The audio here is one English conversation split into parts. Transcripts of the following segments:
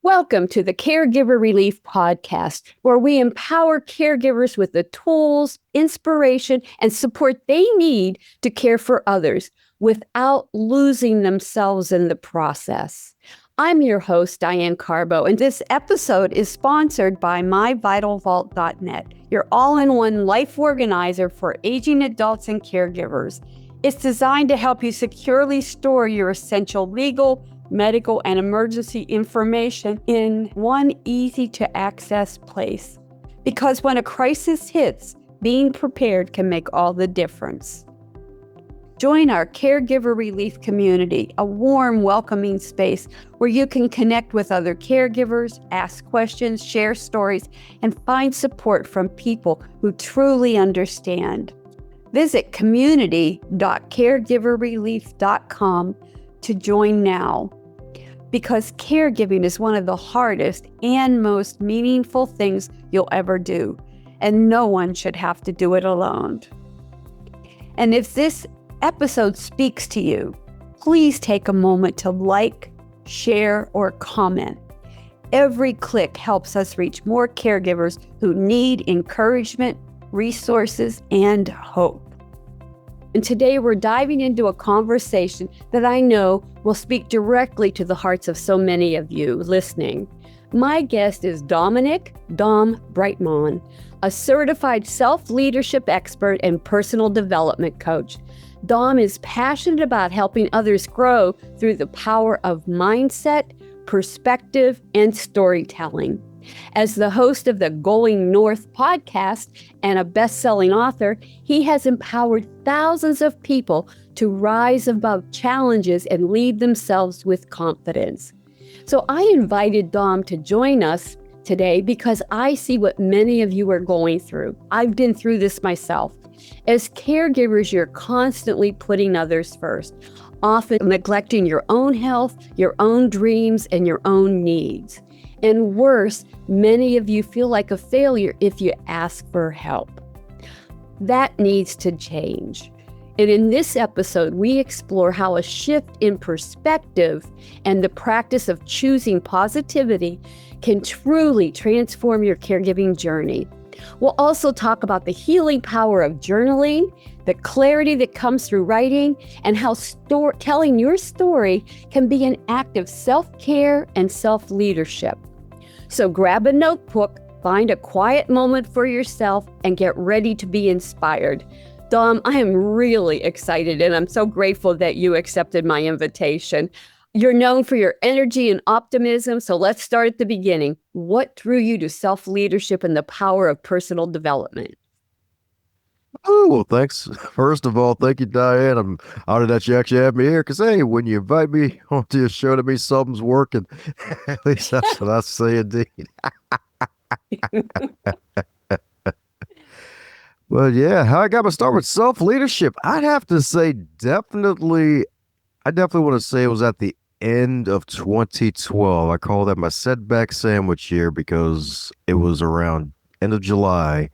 Welcome to the Caregiver Relief Podcast, where we empower caregivers with the tools, inspiration, and support they need to care for others without losing themselves in the process. I'm your host, Diane Carbo, and this episode is sponsored by myvitalvault.net, your all-in-one life organizer for aging adults and caregivers. It's designed to help you securely store your essential legal, medical, and emergency information in one easy-to-access place. Because when a crisis hits, being prepared can make all the difference. Join our Caregiver Relief community, a warm, welcoming space where you can connect with other caregivers, ask questions, share stories, and find support from people who truly understand. Visit community.caregiverrelief.com to join now, because caregiving is one of the hardest and most meaningful things you'll ever do, and no one should have to do it alone. And if this episode speaks to you, please take a moment to like, share, or comment. Every click helps us reach more caregivers who need encouragement, resources, and hope. And today we're diving into a conversation that I know will speak directly to the hearts of so many of you listening. My guest is Dom Brightmon, a certified self-leadership expert and personal development coach. Dom is passionate about helping others grow through the power of mindset, perspective, and storytelling. As the host of the Going North podcast and a best-selling author, he has empowered thousands of people to rise above challenges and lead themselves with confidence. So I invited Dom to join us today because I see what many of you are going through. I've been through this myself. As caregivers, you're constantly putting others first, often neglecting your own health, your own dreams, and your own needs. And worse, many of you feel like a failure if you ask for help. That needs to change. And in this episode, we explore how a shift in perspective and the practice of choosing positivity can truly transform your caregiving journey. We'll also talk about the healing power of journaling, the clarity that comes through writing, and how telling your story can be an act of self-care and self-leadership. So grab a notebook, find a quiet moment for yourself, and get ready to be inspired. Dom, I am really excited, and I'm so grateful that you accepted my invitation. You're known for your energy and optimism, so let's start at the beginning. What drew you to self-leadership and the power of personal development? Oh, well, thanks. First of all, thank you, Diane. I'm honored that you actually have me here because, hey, when you invite me onto your show, that means something's working. At least that's what I say, indeed. But yeah, how I got my start with self-leadership, I'd have to say I definitely want to say it was at the end of 2012. I call that my setback sandwich year because it was around end of July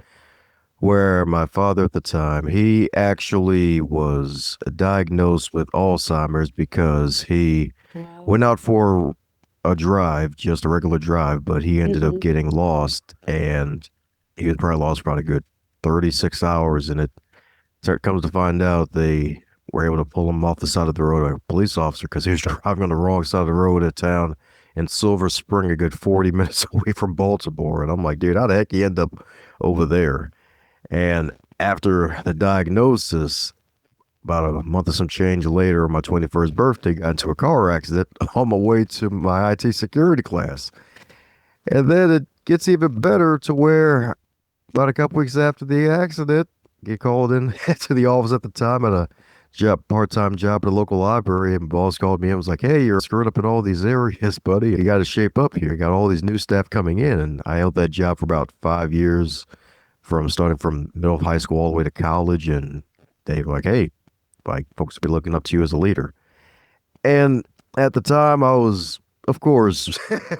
where my father at the time, he actually was diagnosed with Alzheimer's because he went out for a drive, just a regular drive, but he ended up getting lost, and he was probably lost a good 36 hours, and it comes to find out they were able to pull him off the side of the road, a police officer, because he was driving on the wrong side of the road at town in Silver Spring, a good 40 minutes away from Baltimore. And I'm like, dude, how the heck you end up over there? And after the diagnosis, about a month or some change later, on my 21st birthday, got into a car accident on my way to my IT security class. And then it gets even better to where about a couple weeks after the accident, get called in to the office at the time at a part-time job at a local library, and boss called me and was like, hey, you're screwed up in all these areas, buddy. You got to shape up here. You got all these new staff coming in. And I held that job for about 5 years, starting from middle of high school all the way to college. And they were like, hey, folks will be looking up to you as a leader. And at the time I was, of course,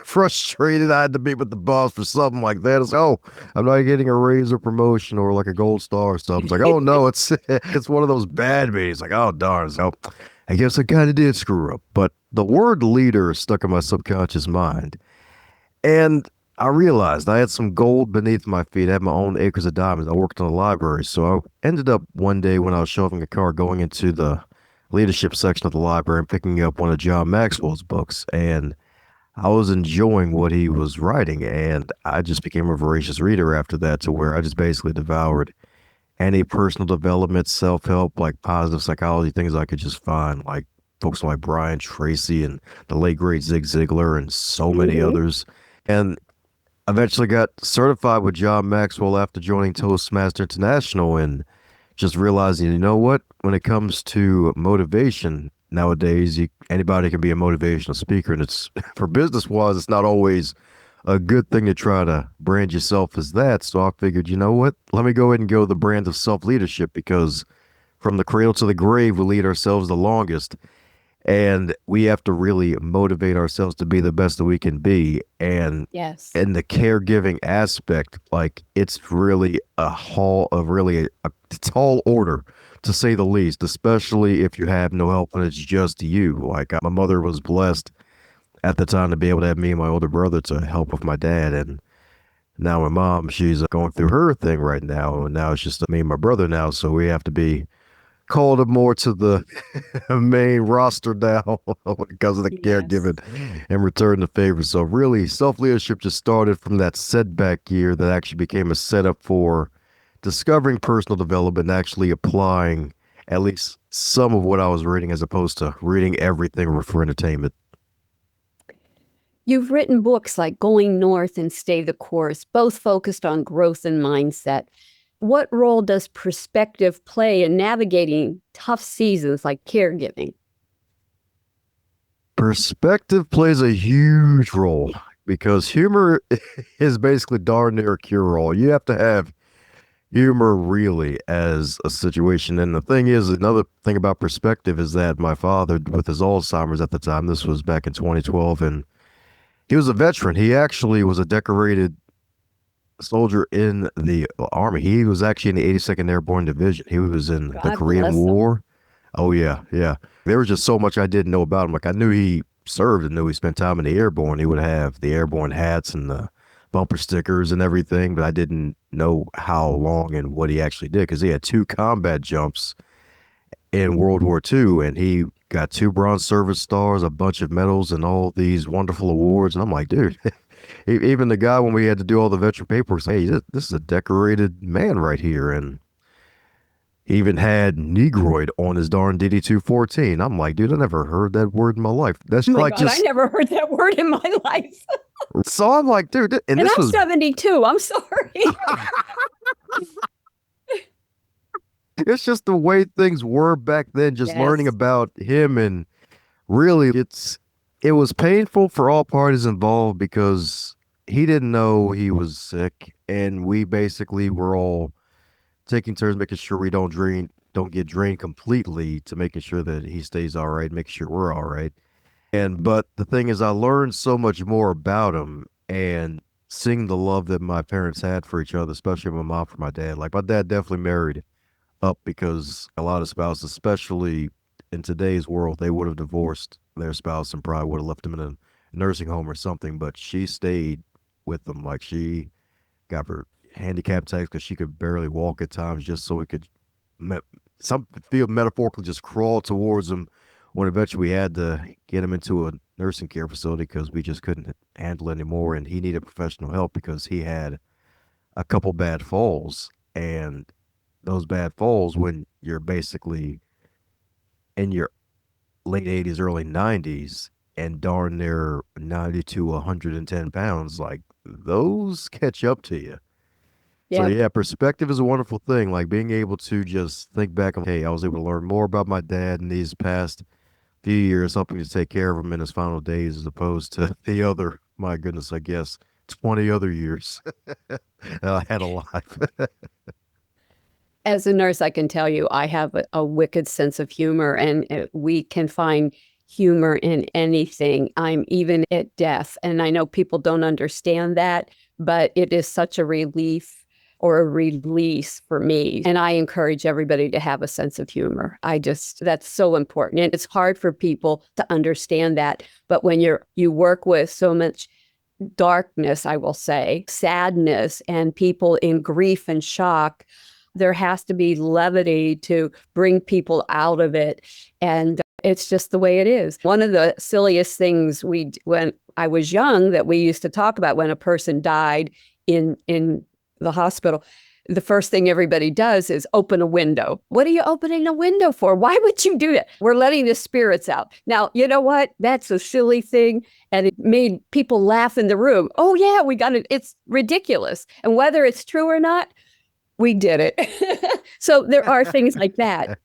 frustrated. I had to meet with the boss for something like that. It's I'm not getting a raise or promotion or like a gold star or something. It's like, oh no, it's one of those bad meetings. Like, oh darn. So I guess I kind of did screw up. But the word leader stuck in my subconscious mind. And I realized I had some gold beneath my feet. I had my own acres of diamonds. I worked in the library. So I ended up one day when I was shoving a car going into the leadership section of the library and picking up one of John Maxwell's books. And I was enjoying what he was writing. And I just became a voracious reader after that, to where I just basically devoured any personal development, self help, like positive psychology, things I could just find, like folks like Brian Tracy and the late great Zig Ziglar and so many Hmm. others. And eventually got certified with John Maxwell after joining Toastmaster International, and just realizing, you know what, when it comes to motivation nowadays, anybody can be a motivational speaker. And it's for business wise, it's not always a good thing to try to brand yourself as that. So I figured, you know what, let me go ahead and go the brand of self leadership, because from the cradle to the grave, we lead ourselves the longest. And we have to really motivate ourselves to be the best that we can be. And Yes. in the caregiving aspect, like, it's really a tall order, to say the least, especially if you have no help and it's just you. Like, my mother was blessed at the time to be able to have me and my older brother to help with my dad. And now my mom, she's going through her thing right now. And now it's just me and my brother now. So we have to be called more to the main roster now because of the Yes. caregiving and return the favor. So really, self leadership just started from that setback year that actually became a setup for discovering personal development and actually applying at least some of what I was reading, as opposed to reading everything for entertainment. You've written books like Going North and Stay the Course, both focused on growth and mindset. What role does perspective play in navigating tough seasons like caregiving? Perspective plays a huge role, because humor is basically darn near a cure all. You have to have humor really as a situation. And the thing is, another thing about perspective is that my father, with his Alzheimer's at the time, this was back in 2012, and he was a veteran. He actually was a decorated soldier in the army. He was actually in the 82nd Airborne Division. He was in the God Korean bless them. War. Oh yeah, yeah. There was just so much I didn't know about him. Like, I knew he served and knew he spent time in the airborne. He would have the airborne hats and the bumper stickers and everything, but I didn't know how long and what he actually did, because he had two combat jumps in World War II, and he got two Bronze Service Stars, a bunch of medals, and all these wonderful awards. And I'm like, dude, even the guy, when we had to do all the veteran paperwork, hey, this is a decorated man right here. And he even had Negroid on his darn DD-214. I'm like, dude, I never heard that word in my life. That's Oh my like God, I just never heard that word in my life. so. I'm like, dude, and And this I'm was 72. I'm sorry. it's just the way things were back then. Just learning Yes. about him, and really, it was painful for all parties involved, because he didn't know he was sick, and we basically were all taking turns making sure we don't get drained completely, to making sure that he stays all right, making sure we're all right. And but the thing is, I learned so much more about him, and seeing the love that my parents had for each other, especially my mom for my dad. Like, my dad definitely married up, because a lot of spouses, especially in today's world, they would have divorced their spouse and probably would have left them in a nursing home or something. But she stayed with them. Like, she got her handicap tags because she could barely walk at times, just so we could, me- some feel metaphorically, just crawl towards him, when eventually we had to get him into a nursing care facility because we just couldn't handle it anymore. And he needed professional help because he had a couple bad falls. And those bad falls, when you're basically in your late 80s, early 90s, and darn near 90 to 110 pounds, like, those catch up to you. So Yep. yeah, perspective is a wonderful thing. Like, being able to just think back on, hey, I was able to learn more about my dad in these past few years, helping to take care of him in his final days, as opposed to the other, my goodness, I guess 20 other years that I had alive. As a nurse, I can tell you I have a wicked sense of humor, and we can find humor in anything. I'm even at death. And I know people don't understand that, but it is such a relief or a release for me. And I encourage everybody to have a sense of humor. That's so important. And it's hard for people to understand that. But when you work with so much darkness, I will say, sadness, and people in grief and shock, there has to be levity to bring people out of it. And it's just the way it is. One of the silliest things when I was young, that we used to talk about when a person died in the hospital, the first thing everybody does is open a window. What are you opening a window for? Why would you do that? We're letting the spirits out. Now, you know what? That's a silly thing. And it made people laugh in the room. Oh, yeah, we got it. It's ridiculous. And whether it's true or not, we did it. So there are things like that.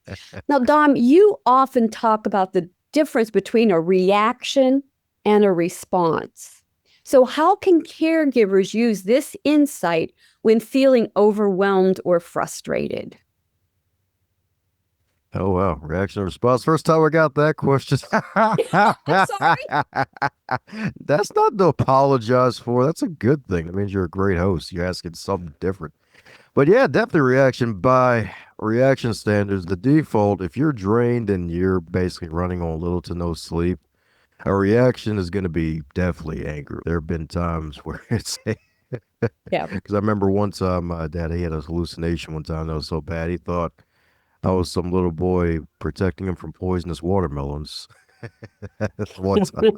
Now, Dom, you often talk about the difference between a reaction and a response. So how can caregivers use this insight when feeling overwhelmed or frustrated? Oh, wow. Reaction and response. First time I got that question. I'm sorry. That's not to apologize for. That's a good thing. That means you're a great host. You're asking something different. But yeah, definitely reaction by reaction standards. The default, if you're drained and you're basically running on little to no sleep, a reaction is going to be definitely anger. There have been times where it's, Yeah. because I remember one time my dad, he had a hallucination one time that was so bad. He thought I was some little boy protecting him from poisonous watermelons. One time.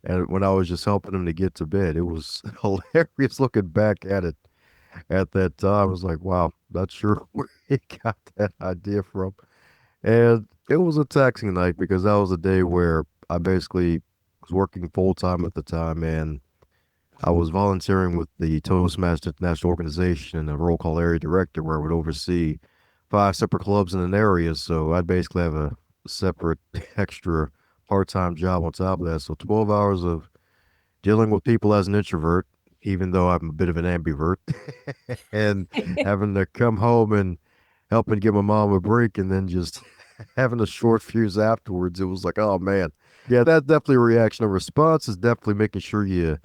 And when I was just helping him to get to bed, it was hilarious looking back at it. At that time, I was like, wow, not sure where he got that idea from. And it was a taxing night because that was a day where I basically was working full time at the time, and I was volunteering with the Toastmasters International Organization and a roll call area director where I would oversee 5 separate clubs in an area. So I'd basically have a separate extra part-time job on top of that. So 12 hours of dealing with people as an introvert, even though I'm a bit of an ambivert, and having to come home and helping give my mom a break and then just having a short fuse afterwards. It was like, oh man. Yeah, that's definitely a reaction. A response is definitely making sure you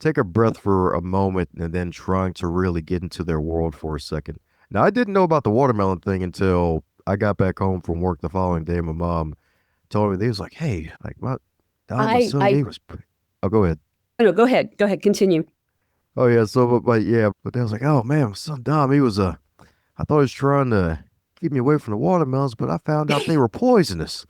take a breath for a moment and then trying to really get into their world for a second. Now, I didn't know about the watermelon thing until I got back home from work the following day. My mom told me, they was like, hey, like, what? My son, I, he was, oh, go ahead. no, go ahead. Go ahead. Continue. Oh, yeah. So, but yeah, but they was like, oh man, my son Dom, he was, I thought he was trying to keep me away from the watermelons, but I found out they were poisonous.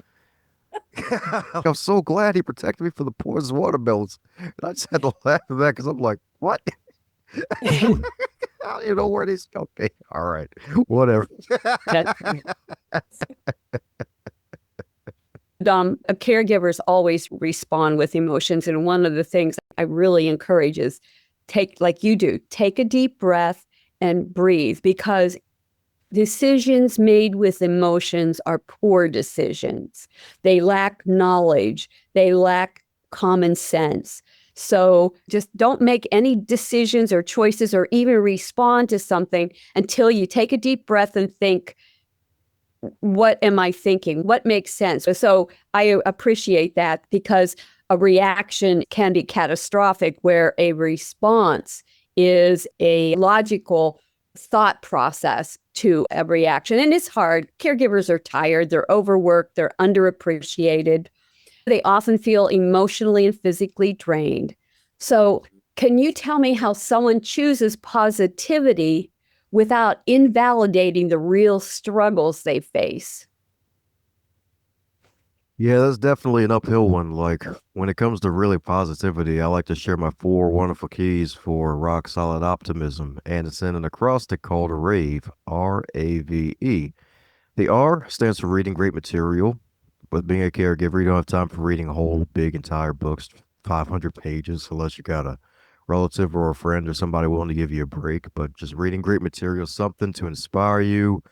I'm so glad he protected me from the poisonous watermelons. And I just had to laugh at that because I'm like, what? I don't even know where these. Okay, all right, whatever. Caregivers always respond with emotions. And one of the things I really encourage is like you do, take a deep breath and breathe, because decisions made with emotions are poor decisions. They lack knowledge. They lack common sense. So just don't make any decisions or choices or even respond to something until you take a deep breath and think, what am I thinking? What makes sense? So I appreciate that, because a reaction can be catastrophic, where a response is a logical thought process to a reaction. And it's hard. Caregivers are tired, they're overworked, they're underappreciated. They often feel emotionally and physically drained. So, can you tell me how someone chooses positivity without invalidating the real struggles they face? Yeah, that's definitely an uphill one. Like when it comes to really positivity, I like to share my 4 wonderful keys for rock solid optimism, and it's in an acrostic called RAVE, RAVE. The R stands for reading great material. But being a caregiver, you don't have time for reading a whole big entire books, 500 pages, unless you got a relative or a friend or somebody willing to give you a break. But just reading great material, something to inspire you,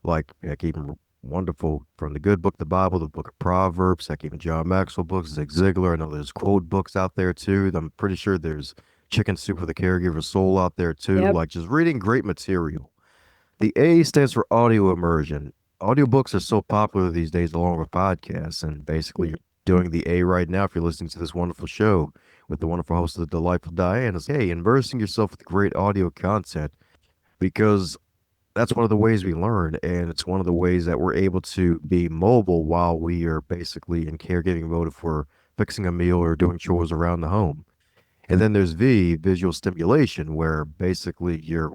like even wonderful from the good book, the Bible, the book of Proverbs, like even John Maxwell books, Zig Ziglar. I know there's quote books out there too. I'm pretty sure there's Chicken Soup for the Caregiver Soul out there too. Yep. Like just reading great material. The A stands for audio immersion. Audiobooks are so popular these days along with podcasts, and basically you're doing the A right now if you're listening to this wonderful show with the wonderful host of the delightful Diane. Is hey, immersing yourself with great audio content, because that's one of the ways we learn, and it's one of the ways that we're able to be mobile while we are basically in caregiving mode if we're fixing a meal or doing chores around the home. And then there's V, visual stimulation, where basically you're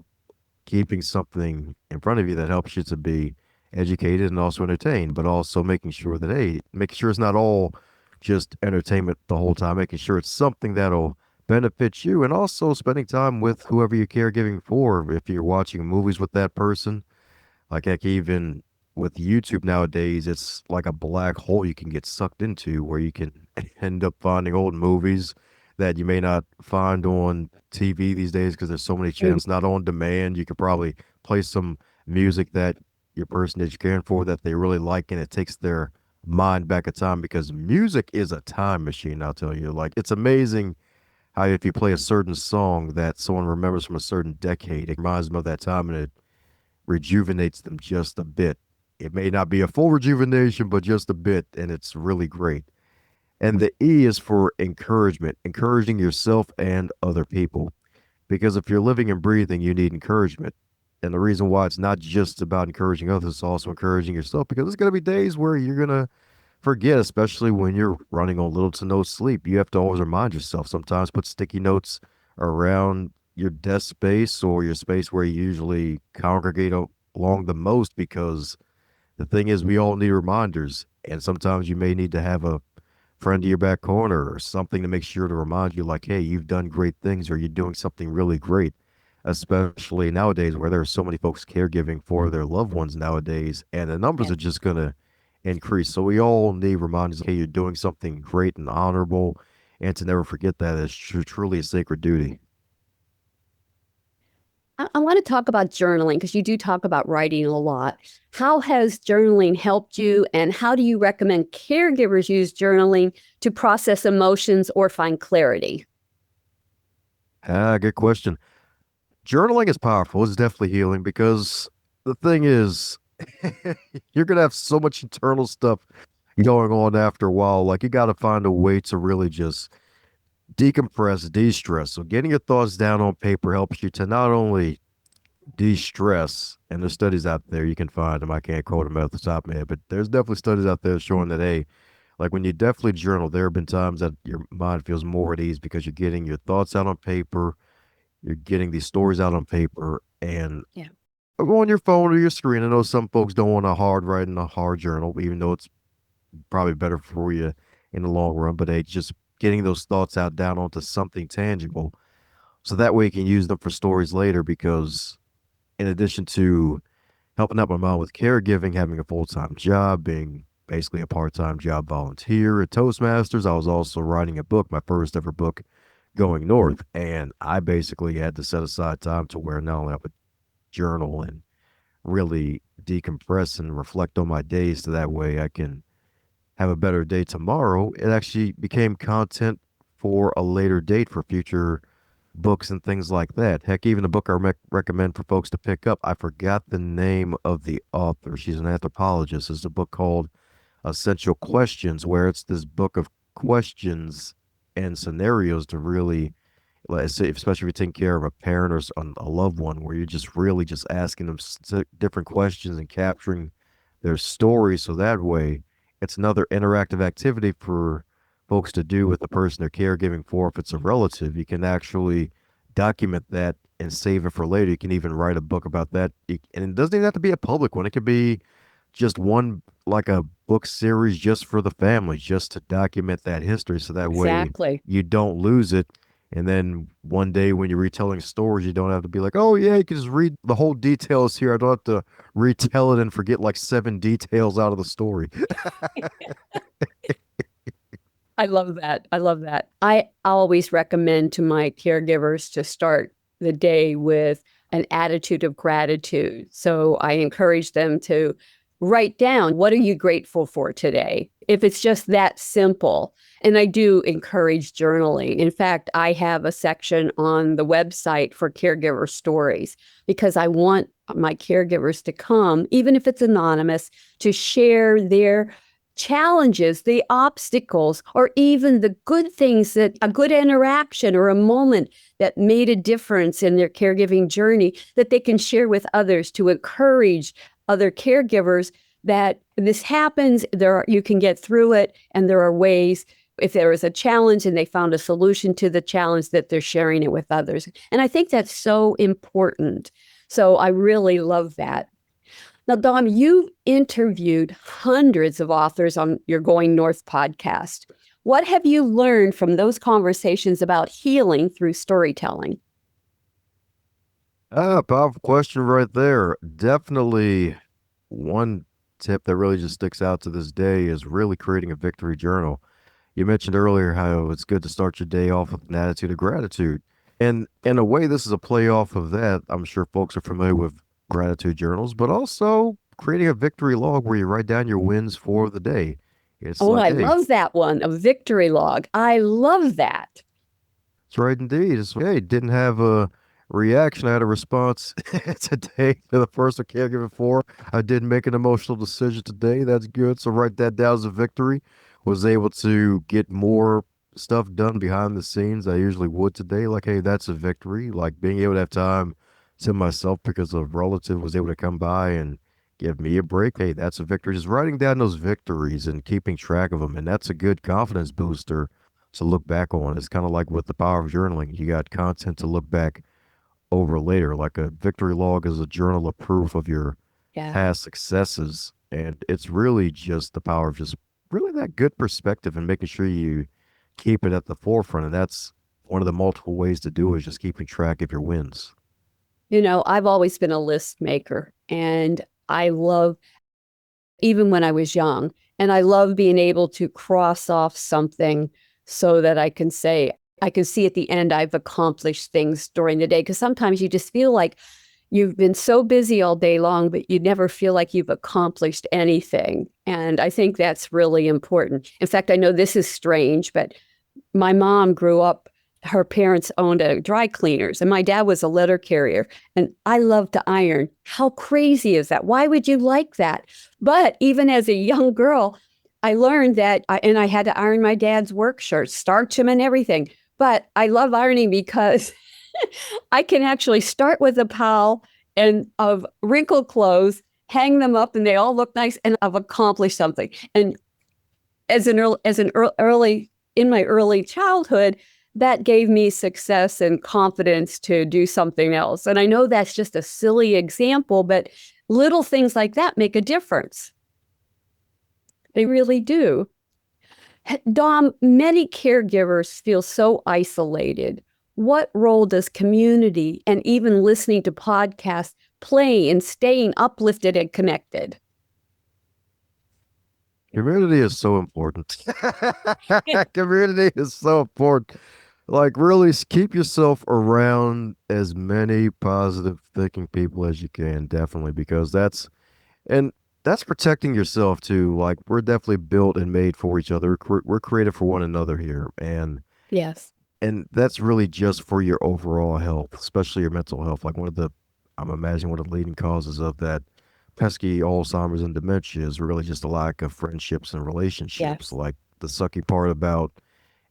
keeping something in front of you that helps you to be educated and also entertained, but also making sure that, hey, making sure it's not all just entertainment the whole time, making sure it's something that'll benefit you, and also spending time with whoever you're caregiving for. If you're watching movies with that person, like heck, even with YouTube nowadays, it's like a black hole you can get sucked into where you can end up finding old movies that you may not find on TV these days because there's so many Mm. channels not on demand. You could probably play some music that your person that you're caring for that they really like, and it takes their mind back in time because music is a time machine, I'll tell you. Like, it's amazing how if you play a certain song that someone remembers from a certain decade, it reminds them of that time and it rejuvenates them just a bit. It may not be a full rejuvenation, but just a bit, and it's really great. And the E is for encouragement, encouraging yourself and other people. Because if you're living and breathing, you need encouragement. And the reason why it's not just about encouraging others, it's also encouraging yourself because there's going to be days where you're going to forget, especially when you're running on little to no sleep. You have to always remind yourself. Sometimes put sticky notes around your desk space or your space where you usually congregate along the most because the thing is, we all need reminders. And sometimes you may need to have a friend to your back corner or something to make sure to remind you, like, hey, you've done great things or you're doing something really great, especially nowadays where there are so many folks caregiving for their loved ones nowadays, and the numbers Yeah. are just going to increase. So we all need reminders, hey, you're doing something great and honorable, and to never forget that is truly a sacred duty. I want to talk about journaling because you do talk about writing a lot. How has journaling helped you, and how do you recommend caregivers use journaling to process emotions or find clarity? Good question. Journaling is powerful. It's definitely healing because the thing is, you're going to have so much internal stuff going on after a while. Like, you got to find a way to really just decompress, de-stress. So getting your thoughts down on paper helps you to not only de-stress, and there's studies out there, you can find them. I can't quote them at the top of my head, but there's definitely studies out there showing that, hey, like when you definitely journal, there have been times that your mind feels more at ease because you're getting your thoughts out on paper, you're getting these stories out on paper, and Yeah. on your phone or your screen. I know some folks don't want to hard write in a hard journal, even though it's probably better for you in the long run, but hey, just getting those thoughts out down onto something tangible. So that way you can use them for stories later because in addition to helping out my mom with caregiving, having a full-time job, being basically a part-time job volunteer at Toastmasters, I was also writing a book, my first ever book, Going North. And I basically had to set aside time to where not only I would journal and really decompress and reflect on my days so that way I can have a better day tomorrow. It actually became content for a later date for future books and things like that. Heck, even a book I recommend for folks to pick up. I forgot the name of the author. She's an anthropologist. It's a book called Essential Questions, where it's this book of questions and scenarios to really, let's say, especially if you're taking care of a parent or a loved one, where you're just really just asking them different questions and capturing their story. So that way, it's another interactive activity for folks to do with the person they're caregiving for. If it's a relative, you can actually document that and save it for later. You can even write a book about that. And it doesn't even have to be a public one. It could be just one, like a book series just for the family, just to document that history. So that way Exactly. you don't lose it. And then one day when you're retelling stories, you don't have to be like, oh, yeah, you can just read the whole details here. I don't have to retell it and forget like seven details out of the story. I love that. I love that. I always recommend to my caregivers to start the day with an attitude of gratitude. So I encourage them to write down, what are you grateful for today? If it's just that simple. And I do encourage journaling. In fact, I have a section on the website for caregiver stories because I want my caregivers to come, even if it's anonymous, to share their challenges, the obstacles, or even the good things, that a good interaction or a moment that made a difference in their caregiving journey that they can share with others to encourage other caregivers that this happens, you can get through it, and there are ways if there is a challenge and they found a solution to the challenge, that they're sharing it with others. And I think that's so important. So I really love that. Now, Dom, you interviewed hundreds of authors on your Going North podcast. What have you learned from those conversations about healing through storytelling? Powerful question right there. Definitely one tip that really just sticks out to this day is really creating a victory journal. You mentioned earlier how it's good to start your day off with an attitude of gratitude. And in a way, this is a play off of that. I'm sure folks are familiar with gratitude journals, but also creating a victory log where you write down your wins for the day. It's Oh, like, I hey, love that one, a victory log. I love that. it's right indeed. It's, hey, didn't have a reaction. I had a response today to the person caregiver for. I didn't make an emotional decision today. That's good. So write that down as a victory. Was able to get more stuff done behind the scenes I usually would today. Like, hey, that's a victory. Like being able to have time to myself because a relative was able to come by and give me a break. Hey, that's a victory. Just writing down those victories and keeping track of them. And that's a good confidence booster to look back on. It's kind of like with the power of journaling. You got content to look back over later. Like a victory log is a journal of proof of your Yeah. past successes. And it's really just the power of just really that good perspective and making sure you keep it at the forefront. And that's one of the multiple ways to do it is just keeping track of your wins. You know, I've always been a list maker, and I love, even when I was young, and I love being able to cross off something so that I can say, I can see at the end I've accomplished things during the day. Because sometimes you just feel like you've been so busy all day long, but you never feel like you've accomplished anything. And I think that's really important. In fact, I know this is strange, but my mom grew up, her parents owned a dry cleaners, and my dad was a letter carrier. And I love to iron. How crazy is that? Why would you like that? But even as a young girl, I learned that, and I had to iron my dad's work shirts, starch them and everything. But I love ironing because I can actually start with a pile and of wrinkled clothes, hang them up, and they all look nice, and I've accomplished something. And early in my early childhood, that gave me success and confidence to do something else. And I know that's just a silly example, but little things like that make a difference. They really do. Dom, many caregivers feel so isolated. What role does community and even listening to podcasts play in staying uplifted and connected? Community is so important. Community is so important. Like, really keep yourself around as many positive thinking people as you can, definitely, because and that's protecting yourself too. Like, we're definitely built and made for each other. We're created for one another here. Yes. And that's really just for your overall health, especially your mental health. Like, I'm imagining one of the leading causes of that pesky Alzheimer's and dementia is really just a lack of friendships and relationships. Yes. Like, the sucky part about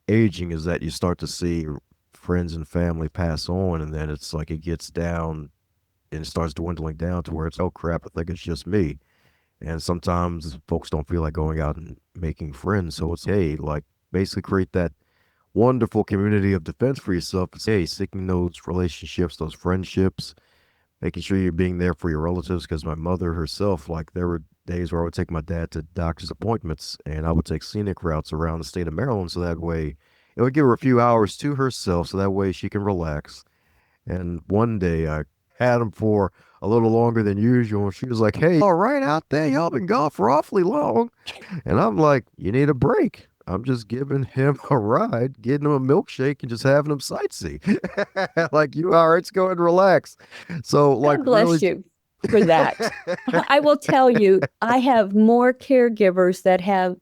aging is that you start to see friends and family pass on, and then it's like it gets down and it starts dwindling down to where it's, oh crap, I think it's just me. And sometimes folks don't feel like going out and making friends. So it's, hey, like basically create that wonderful community of defense for yourself. It's, hey, seeking those relationships, those friendships, making sure you're being there for your relatives. Because my mother herself, like there were days where I would take my dad to doctor's appointments and I would take scenic routes around the state of Maryland. So that way it would give her a few hours to herself. So that way she can relax. And one day I had him for a little longer than usual. And she was like, hey, all right out there. Y'all been gone for awfully long. And I'm like, you need a break. I'm just giving him a ride, getting him a milkshake and just having him sightsee. Like, you all right, let's go and relax. So like God bless really you for that. I will tell you, I have more caregivers that have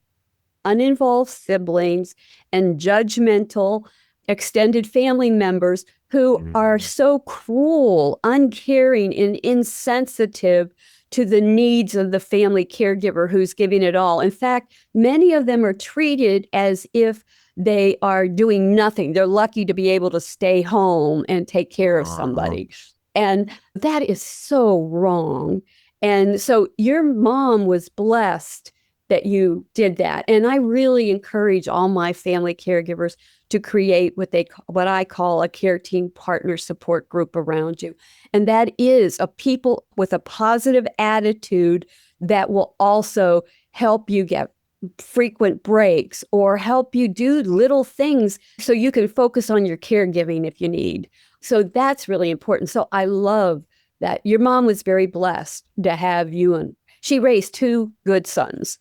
uninvolved siblings and judgmental extended family members who are so cruel, uncaring, and insensitive to the needs of the family caregiver who's giving it all. In fact, many of them are treated as if they are doing nothing. They're lucky to be able to stay home and take care of somebody. And that is so wrong. And so your mom was blessed that you did that. And I really encourage all my family caregivers to create what I call a care team partner support group around you. And that is a people with a positive attitude that will also help you get frequent breaks or help you do little things so you can focus on your caregiving if you need. So that's really important. So I love that your mom was very blessed to have you, and she raised two good sons.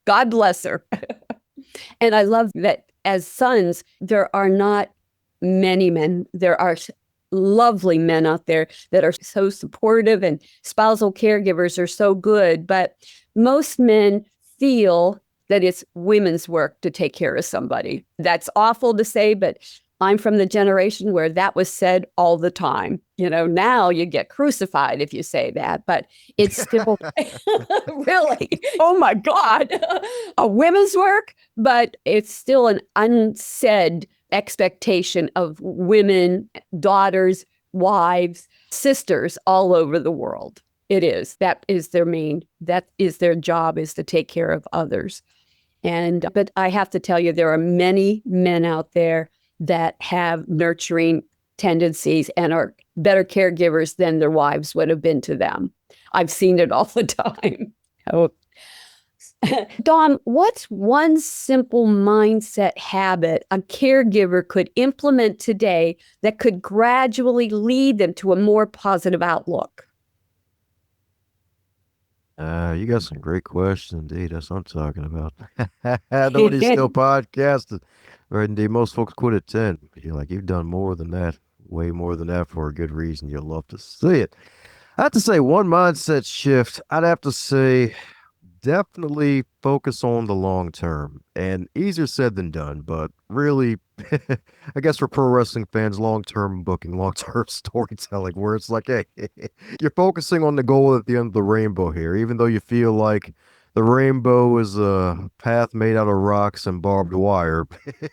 God bless her. And I love that as sons, there are not many men. There are lovely men out there that are so supportive, and spousal caregivers are so good. But most men feel that it's women's work to take care of somebody. That's awful to say, but I'm from the generation where that was said all the time. Now you get crucified if you say that, but it's still really, oh my God, a women's work, but it's still an unsaid expectation of women, daughters, wives, sisters all over the world. It is. That is their job, is to take care of others. But I have to tell you, there are many men out there that have nurturing tendencies and are better caregivers than their wives would have been to them. I've seen it all the time. Oh. Dom, what's one simple mindset habit a caregiver could implement today that could gradually lead them to a more positive outlook? You got some great questions indeed. That's what I'm talking about. Nobody's still podcasting. Right, indeed. Most folks quit at 10. You're like, you've done more than that, way more than that for a good reason. You'll love to see it. I have to say, one mindset shift, I'd have to say, definitely focus on the long term. And easier said than done, but really, I guess for pro wrestling fans, long term booking, long term storytelling, where it's like, hey, you're focusing on the goal at the end of the rainbow here, even though you feel like the rainbow is a path made out of rocks and barbed wire.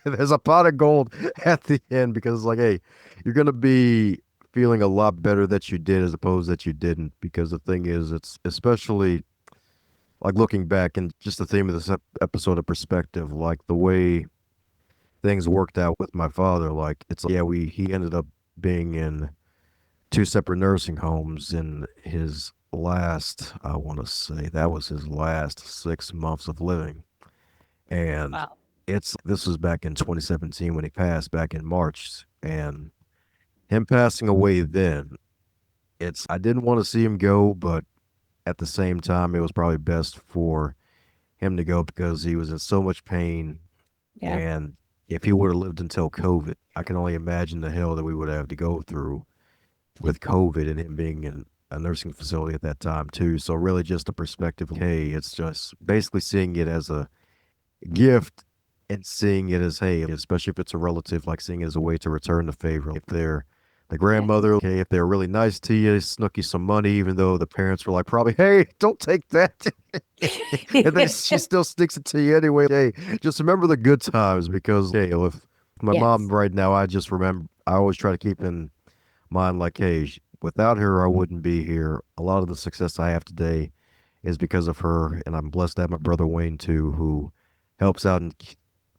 There's a pot of gold at the end, because it's like, hey, you're going to be feeling a lot better that you did as opposed that you didn't. Because the thing is, it's especially like looking back, and just the theme of this episode of perspective, like the way things worked out with my father. Like, it's like, yeah, he ended up being in two separate nursing homes in his last, I want to say that was his last 6 months of living. And Wow. this was back in 2017 when he passed, back in March. And him passing away then, I didn't want to see him go, but at the same time, it was probably best for him to go because he was in so much pain. Yeah. And if he would have lived until COVID, I can only imagine the hell that we would have to go through with COVID and him being in a nursing facility at that time too. So really just a perspective of, hey, it's just basically seeing it as a gift and seeing it as, hey, especially if it's a relative, like seeing it as a way to return the favor. If they're the grandmother, okay, if they're really nice to you, snook you some money, even though the parents were like, probably, hey, don't take that. And then she still sticks it to you anyway. Hey, just remember the good times, because, hey, with my mom Yes. right now, I just remember, I always try to keep in mind, like, hey, without her, I wouldn't be here. A lot of the success I have today is because of her. And I'm blessed to have my brother Wayne too, who helps out and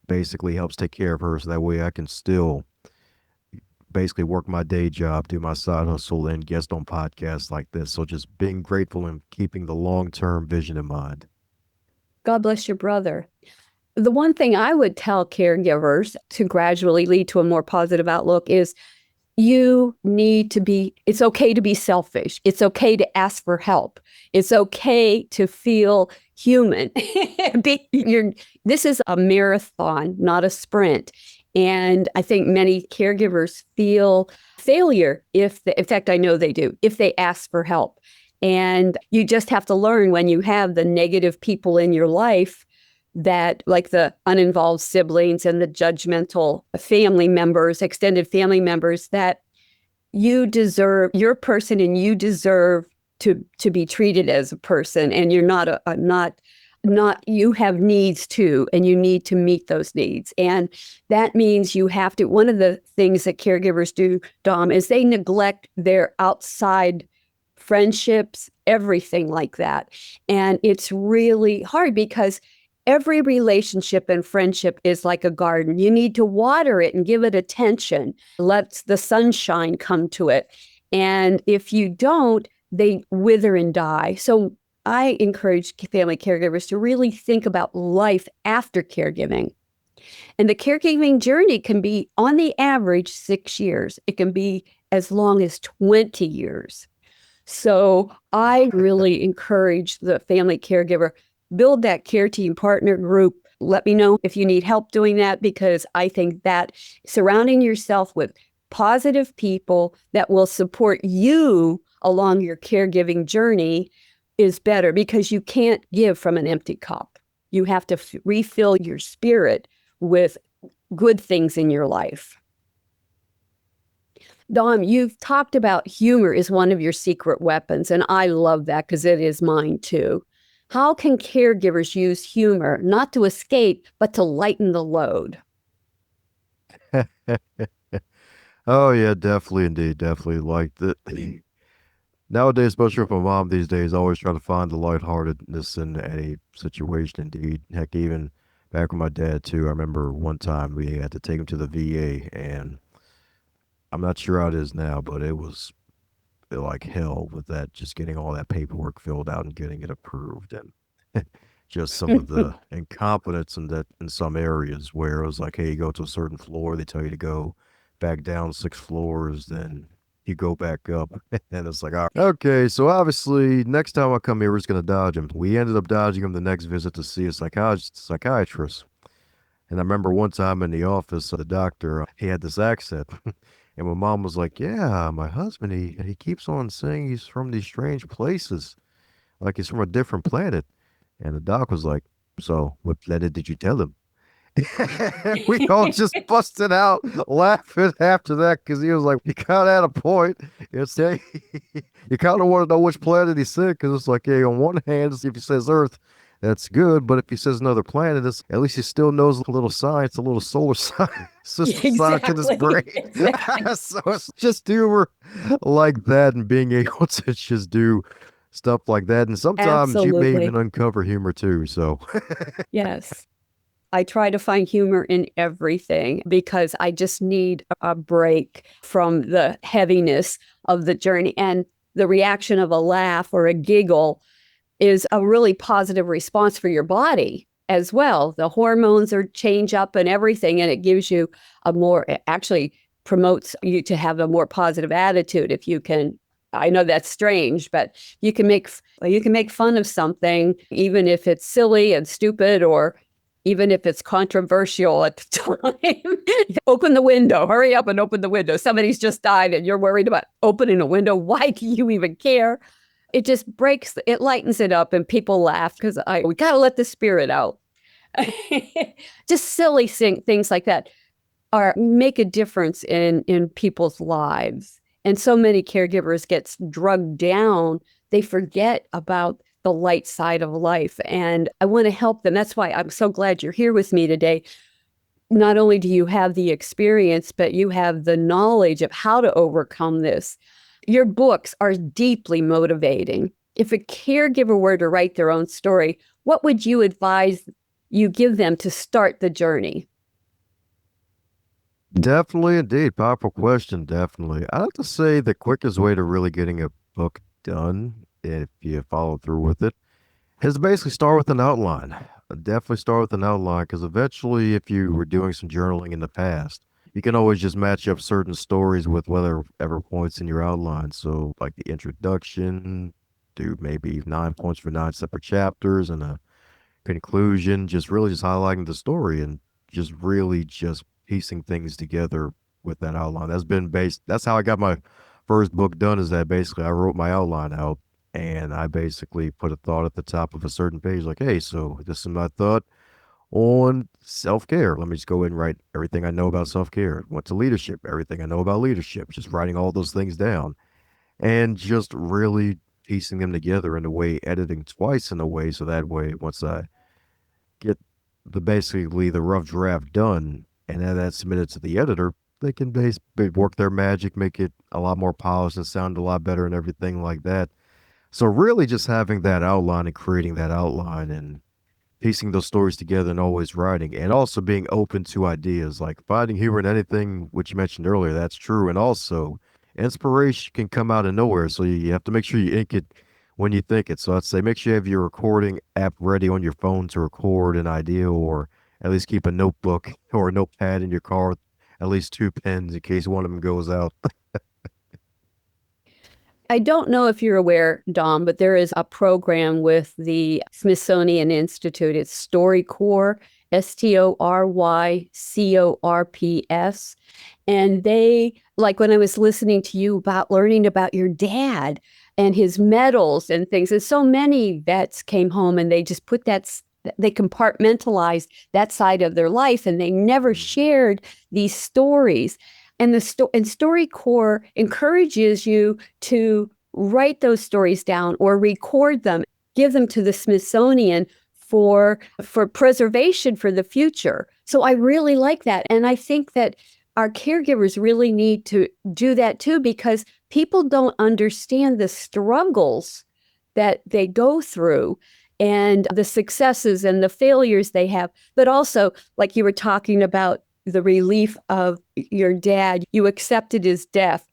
basically helps take care of her. So that way I can still basically work my day job, do my side hustle, and guest on podcasts like this. So just being grateful and keeping the long-term vision in mind. God bless your brother. The one thing I would tell caregivers to gradually lead to a more positive outlook is it's okay to be selfish. It's okay to ask for help. It's okay to feel human. This is a marathon, not a sprint. And I think many caregivers feel failure in fact, I know they do, if they ask for help. And you just have to learn, when you have the negative people in your life, that, like the uninvolved siblings and the judgmental family members, extended family members, that you're a person and you deserve to be treated as a person, and you're not you have needs too, and you need to meet those needs. And that means one of the things that caregivers do, Dom, is they neglect their outside friendships, everything like that. And it's really hard because every relationship and friendship is like a garden. You need to water it and give it attention, let the sunshine come to it. And if you don't, they wither and die. So I encourage family caregivers to really think about life after caregiving. And the caregiving journey can be, on the average, 6 years. It can be as long as 20 years. So I really encourage the family caregiver, build that care team partner group. Let me know if you need help doing that, because I think that surrounding yourself with positive people that will support you along your caregiving journey is better, because you can't give from an empty cup. You have to refill your spirit with good things in your life. Dom, you've talked about humor is one of your secret weapons, and I love that because it is mine too. How can caregivers use humor not to escape, but to lighten the load? Oh yeah, definitely indeed, definitely. Like the nowadays, especially for mom these days, always trying to find the lightheartedness in any situation. Indeed, heck, even back with my dad too. I remember one time we had to take him to the VA, and I'm not sure how it is now, but it was like hell with that, just getting all that paperwork filled out and getting it approved, and just some of the incompetence in that in some areas where it was like, hey, you go to a certain floor, they tell you to go back down 6 floors, then you go back up, and it's like, all right, okay, so obviously next time I come here, we're just gonna dodge him. We ended up dodging him the next visit to see a psychiatrist. And I remember one time in the office, the doctor, he had this accent. And my mom was like, yeah, my husband, he keeps on saying he's from these strange places, like he's from a different planet. And the doc was like, so what planet did you tell him? We all just busted out laughing after that, because he was like, you kind of had a point. It's you kind of want to know which planet he said, because it's like, hey, on one hand, if he says Earth, that's good, but if he says another planet, it's, at least he still knows a little science, a little solar science, system science in his brain. Exactly. So it's just humor like that, and being able to just do stuff like that. And sometimes you may even Absolutely. uncover humor too. So Yes. I try to find humor in everything because I just need a break from the heaviness of the journey. And the reaction of a laugh or a giggle is a really positive response for your body as well. The hormones are change up and everything, and it gives you it actually promotes you to have a more positive attitude if you can. I know that's strange, but you can make fun of something, even if it's silly and stupid, or even if it's controversial at the time. Open the window, hurry up and open the window. Somebody's just died and you're worried about opening a window. Why do you even care? It just it lightens it up, and people laugh because we got to let the spirit out. Just silly things like that make a difference in people's lives. And so many caregivers get drugged down, they forget about the light side of life. And I want to help them. That's why I'm so glad you're here with me today. Not only do you have the experience, but you have the knowledge of how to overcome this. Your books are deeply motivating. If a caregiver were to write their own story, what would you advise you give them to start the journey? definitely, indeed, powerful question. Definitely, I have to say the quickest way to really getting a book done, if you follow through with it, is to basically start with an outline. Definitely start with an outline, because eventually, if you were doing some journaling in the past, you can always just match up certain stories with whatever points in your outline. So, like the introduction, do maybe 9 points for 9 separate chapters, and a conclusion, just really just highlighting the story, and just really just piecing things together with that outline. That's how I got my first book done, is that basically I wrote my outline out, and I basically put a thought at the top of a certain page, like, hey, so this is my thought on self-care. Let me just go in and write everything I know about self-care. Went to leadership, everything I know about leadership, just writing all those things down, and just really piecing them together in a way, editing twice in a way, so that way once I get basically the rough draft done and have that submitted to the editor, they can work their magic, make it a lot more polished and sound a lot better and everything like that. So really just having that outline and creating that outline and piecing those stories together and always writing and also being open to ideas like finding humor in anything which you mentioned earlier, that's true. And also inspiration can come out of nowhere. So you have to make sure you ink it when you think it. So I'd say make sure you have your recording app ready on your phone to record an idea, or at least keep a notebook or a notepad in your car with at least two pens in case one of them goes out. I don't know if you're aware, Dom, but there is a program with the Smithsonian Institute. It's StoryCorps, StoryCorps. And they, like when I was listening to you about learning about your dad and his medals and things, and so many vets came home and they just put they compartmentalized that side of their life and they never shared these stories. And StoryCorps encourages you to write those stories down or record them, give them to the Smithsonian for preservation for the future. So I really like that. And I think that our caregivers really need to do that too, because people don't understand the struggles that they go through and the successes and the failures they have. But also, like you were talking about, the relief of your dad, you accepted his death.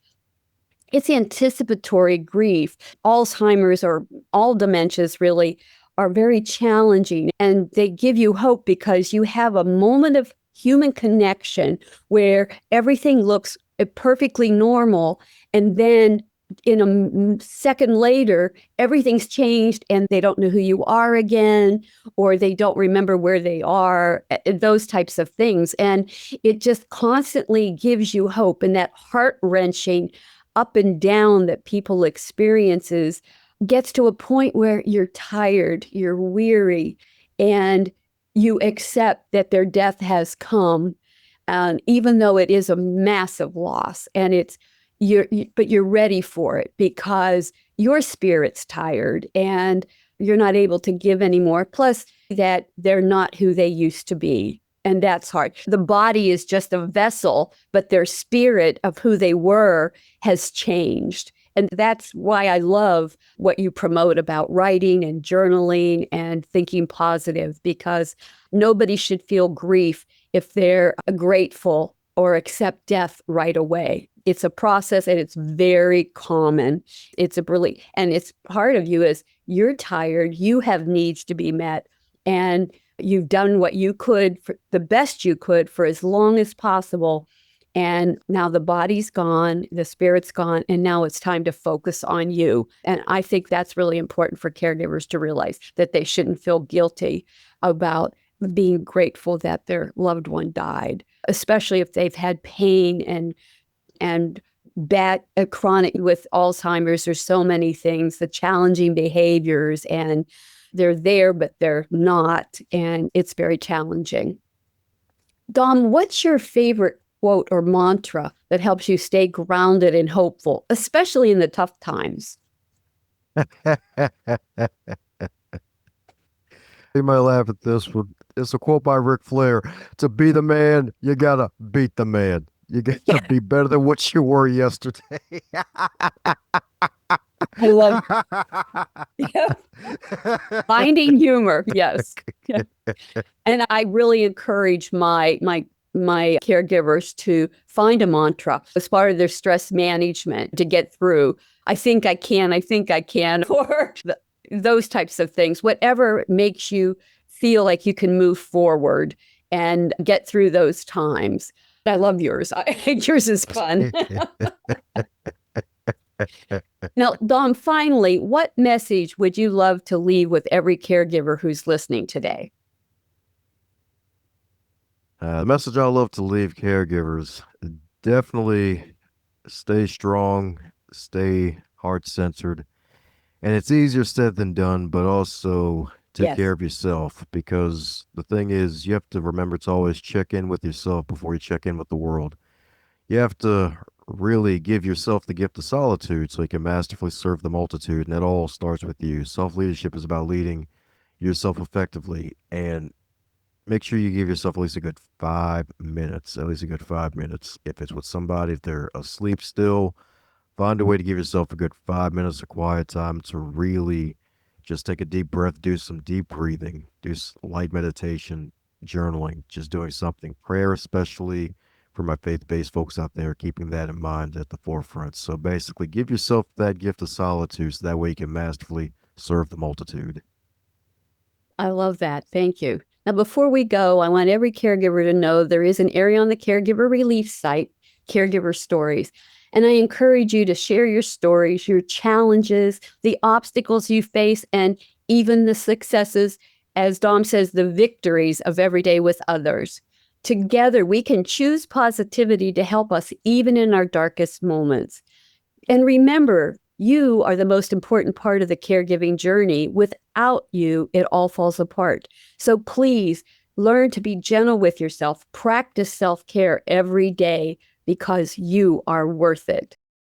It's anticipatory grief. Alzheimer's or all dementias really are very challenging, and they give you hope because you have a moment of human connection where everything looks perfectly normal, and then in a second later, everything's changed and they don't know who you are again, or they don't remember where they are, those types of things. And it just constantly gives you hope, and that heart-wrenching up and down that people experiences gets to a point where you're tired, you're weary, and you accept that their death has come. And even though it is a massive loss, and but you're ready for it because your spirit's tired and you're not able to give anymore. Plus, that they're not who they used to be. And that's hard. The body is just a vessel, but their spirit of who they were has changed. And that's why I love what you promote about writing and journaling and thinking positive, because nobody should feel grief if they're grateful or accept death right away. It's a process and it's very common. And it's part of you is you're tired, you have needs to be met, and you've done what you could, for the best you could, for as long as possible. And now the body's gone, the spirit's gone, and now it's time to focus on you. And I think that's really important for caregivers to realize, that they shouldn't feel guilty about being grateful that their loved one died, especially if they've had pain and bad chronic with Alzheimer's. There's so many things, the challenging behaviors, and they're there, but they're not. And it's very challenging. Dom, what's your favorite quote or mantra that helps you stay grounded and hopeful, especially in the tough times? You might laugh at this one. It's a quote by Ric Flair. To be the man, you gotta beat the man. You gotta be better than what you were yesterday. I love yeah. Finding humor. Yes. Yeah. And I really encourage my caregivers to find a mantra as part of their stress management to get through. I think I can, or those types of things, whatever makes you feel like you can move forward and get through those times. I love yours. Yours is fun. Now, Dom, finally, what message would you love to leave with every caregiver who's listening today? The message I love to leave caregivers: definitely stay strong, stay heart centered. And it's easier said than done, but also take Yes. care of yourself, because the thing is, you have to remember to always check in with yourself before you check in with the world. You have to really give yourself the gift of solitude so you can masterfully serve the multitude. And that all starts with you. Self leadership is about leading yourself effectively. And make sure you give yourself at least a good 5 minutes, at least a good 5 minutes. If it's with somebody, if they're asleep still, find a way to give yourself a good 5 minutes of quiet time to really just take a deep breath, do some deep breathing, do light meditation, journaling, just doing something. Prayer, especially for my faith-based folks out there, keeping that in mind at the forefront. So basically, give yourself that gift of solitude so that way you can masterfully serve the multitude. I love that. Thank you. Now, before we go, I want every caregiver to know there is an area on the Caregiver Relief site, Caregiver Stories. And I encourage you to share your stories, your challenges, the obstacles you face, and even the successes, as Dom says, the victories of every day with others. Together, we can choose positivity to help us even in our darkest moments. And remember, you are the most important part of the caregiving journey. Without you, it all falls apart. So please learn to be gentle with yourself. Practice self-care every day because you are worth it.